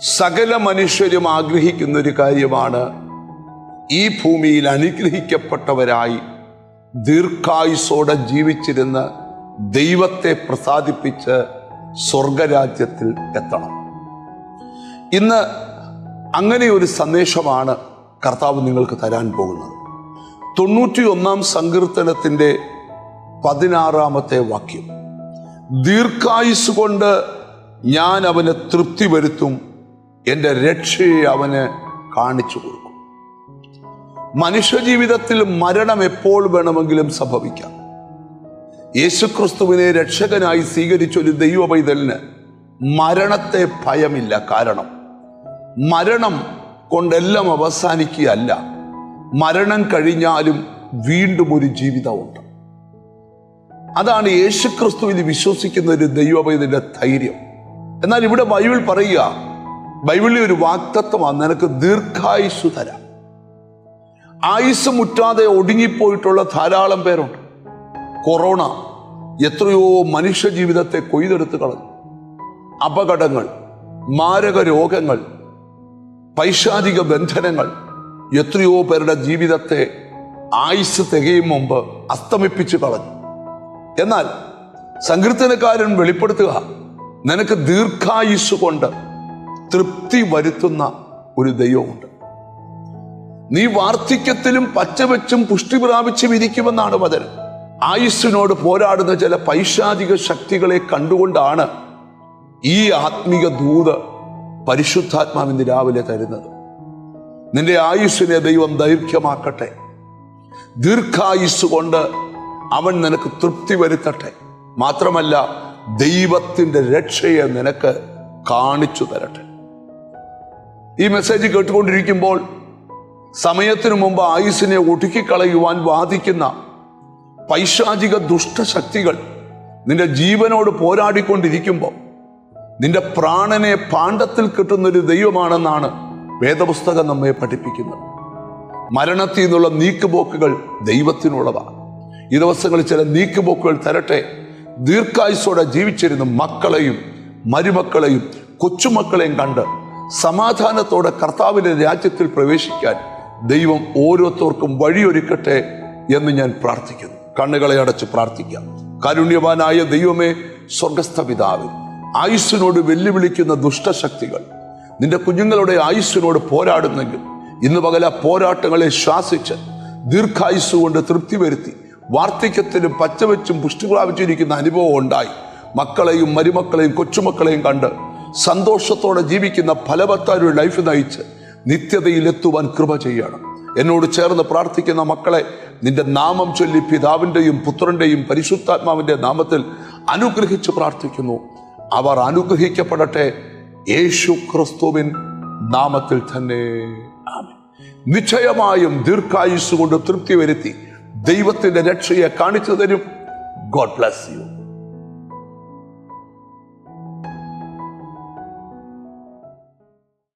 സകല മനുഷ്യരും ആഗ്രഹിക്കുന്ന ഒരു കാര്യമാണ് ഈ ഭൂമിയിൽ അനുഗ്രഹിക്കപ്പെട്ടവരായി ദീർഘായുസ്സോടെ ജീവിച്ചിരുന്ന് ദൈവത്തെ പ്രസാദിപ്പിച്ച് സ്വർഗരാജ്യത്തിൽ എത്തണം. ഇന്ന് അങ്ങനെ ഒരു സന്ദേശമാണ് കർത്താവ് നിങ്ങൾക്ക് തരാൻ പോകുന്നത്. 91 സങ്കീർത്തനത്തിൻ്റെ 16 വാക്യം, ദീർഘായുസ് കൊണ്ട് ഞാൻ അവന് തൃപ്തി വരുത്തും, എൻ്റെ രക്ഷയെ അവന് കാണിച്ചു കൊടുക്കും. മനുഷ്യജീവിതത്തിൽ മരണം എപ്പോൾ വേണമെങ്കിലും സംഭവിക്കാം. യേശുക്രിസ്തുവിനെ രക്ഷകനായി സ്വീകരിച്ചൊരു ദൈവ പൈതലിന് മരണത്തെ ഭയമില്ല. കാരണം മരണം കൊണ്ടെല്ലാം അവസാനിക്കുകയല്ല, മരണം കഴിഞ്ഞാലും വീണ്ടും ഒരു ജീവിതമുണ്ട്. അതാണ് യേശുക്രിസ്തുവിൽ വിശ്വസിക്കുന്ന ഒരു ദൈവ പൈതലിന്റെ ധൈര്യം. എന്നാൽ ഇവിടെ ബൈബിൾ പറയുക, ബൈബിളിലെ ഒരു വാഗ്ദത്തമാണ്, നിനക്ക് ദീർഘായുസ് തരാം. ആയുസ് മുറ്റാതെ ഒടുങ്ങിപ്പോയിട്ടുള്ള ധാരാളം പേരുണ്ട്. കൊറോണ എത്രയോ മനുഷ്യ ജീവിതത്തെ കൊയ്തെടുത്ത് കളഞ്ഞു. അപകടങ്ങൾ, മാരക രോഗങ്ങൾ, പൈശാചിക ബന്ധനങ്ങൾ എത്രയോ പേരുടെ ജീവിതത്തെ ആയുസ് തികയും മുമ്പ് അസ്തമിപ്പിച്ച് കളഞ്ഞു. എന്നാൽ സങ്കീർത്തനക്കാരൻ വെളിപ്പെടുത്തുക, നിനക്ക് ദീർഘായുസ് കൊണ്ട് തൃപ്തി വരുത്തുന്ന ഒരു ദൈവമുണ്ട്. നീ വാർദ്ധക്യത്തിലും പച്ചവെച്ചും പുഷ്ടി പ്രാപിച്ചും ഇരിക്കുമെന്നാണ് വചനം. ആയുസ്സിനോട് പോരാടുന്ന ചില പൈശാചിക ശക്തികളെ കണ്ടുകൊണ്ടാണ് ഈ ആത്മീക ദൂത് പരിശുദ്ധാത്മാവിന് രാവിലെ തരുന്നത്. നിന്റെ ആയുസ്സിനെ ദൈവം ദൈർഘ്യമാക്കട്ടെ. ദീർഘായുസ് കൊണ്ട് അവൻ നിനക്ക് തൃപ്തി വരുത്തട്ടെ. മാത്രമല്ല, ദൈവത്തിൻ്റെ രക്ഷയെ നിനക്ക് കാണിച്ചു തരട്ടെ. ഈ മെസ്സേജ് കേട്ടുകൊണ്ടിരിക്കുമ്പോൾ സമയത്തിനു മുമ്പ് ആയുസ്സിനെ ഒടുക്കിക്കളയുവാൻ വാദിക്കുന്ന പൈശാചിക ദുഷ്ടശക്തികൾ നിന്റെ ജീവനോട് പോരാടിക്കൊണ്ടിരിക്കുമ്പോൾ നിന്റെ പ്രാണനെ പാണ്ഡത്തിൽ കിട്ടുന്നൊരു ദൈവമാണെന്നാണ് വേദപുസ്തകം നമ്മെ പഠിപ്പിക്കുന്നത്. മരണത്തിൽ നിന്നുള്ള നീക്കുപോക്കുകൾ ദൈവത്തിനുള്ളതാണ്. ഈ ദിവസങ്ങളിൽ ചില നീക്കുപോക്കുകൾ തരട്ടെ. ദീർഘായുസ്സോടെ ജീവിച്ചിരുന്ന മക്കളെയും മരുമക്കളെയും കൊച്ചുമക്കളെയും കണ്ട് സമാധാനത്തോടെ കർത്താവിന്റെ രാജ്യത്തിൽ പ്രവേശിക്കാൻ ദൈവം ഓരോരുത്തർക്കും വഴിയൊരുക്കട്ടെ എന്ന് ഞാൻ പ്രാർത്ഥിക്കുന്നു. കണ്ണുകളെ അടച്ച് പ്രാർത്ഥിക്കാം. കാരുണ്യവാനായ ദൈവമേ, സ്വർഗസ്ഥ പിതാവേ, ആയുസ്സിനോട് വെല്ലുവിളിക്കുന്ന ദുഷ്ടശക്തികൾ നിന്റെ കുഞ്ഞുങ്ങളുടെ ആയുസ്സിനോട് പോരാടുന്നെങ്കിൽ ഇന്ന് പകൽ ആ പോരാട്ടങ്ങളെ ശ്വാസിച്ച് ദീർഘായുസ് കൊണ്ട് തൃപ്തി വരുത്തി വാർദ്ധക്യത്തിലും പച്ചവെച്ചും പുഷ്ടി പ്രാപിച്ചിരിക്കുന്ന അനുഭവം ഉണ്ടായി മക്കളെയും മരുമക്കളെയും കൊച്ചുമക്കളെയും കണ്ട് സന്തോഷത്തോടെ ജീവിക്കുന്ന ഫലവത്തായൊരു ലൈഫ് നയിച്ച് നിത്യതയിലെത്തുവാൻ കൃപ ചെയ്യണം. എന്നോട് ചേർന്ന് പ്രാർത്ഥിക്കുന്ന മക്കളെ നിന്റെ നാമം ചൊല്ലി പിതാവിൻ്റെയും പുത്രൻ്റെയും പരിശുദ്ധാത്മാവിൻ്റെ നാമത്തിൽ അനുഗ്രഹിച്ച് പ്രാർത്ഥിക്കുന്നു. അവർ അനുഗ്രഹിക്കപ്പെടട്ടെ, യേശു ക്രിസ്തുവിൻ നാമത്തിൽ തന്നെ. ആമേൻ. നിശ്ചയമായും ദീർഘായുസ് കൊണ്ട് തൃപ്തി വരുത്തി ദൈവത്തിൻ്റെ രക്ഷയെ കാണിച്ചു തരും. God bless you.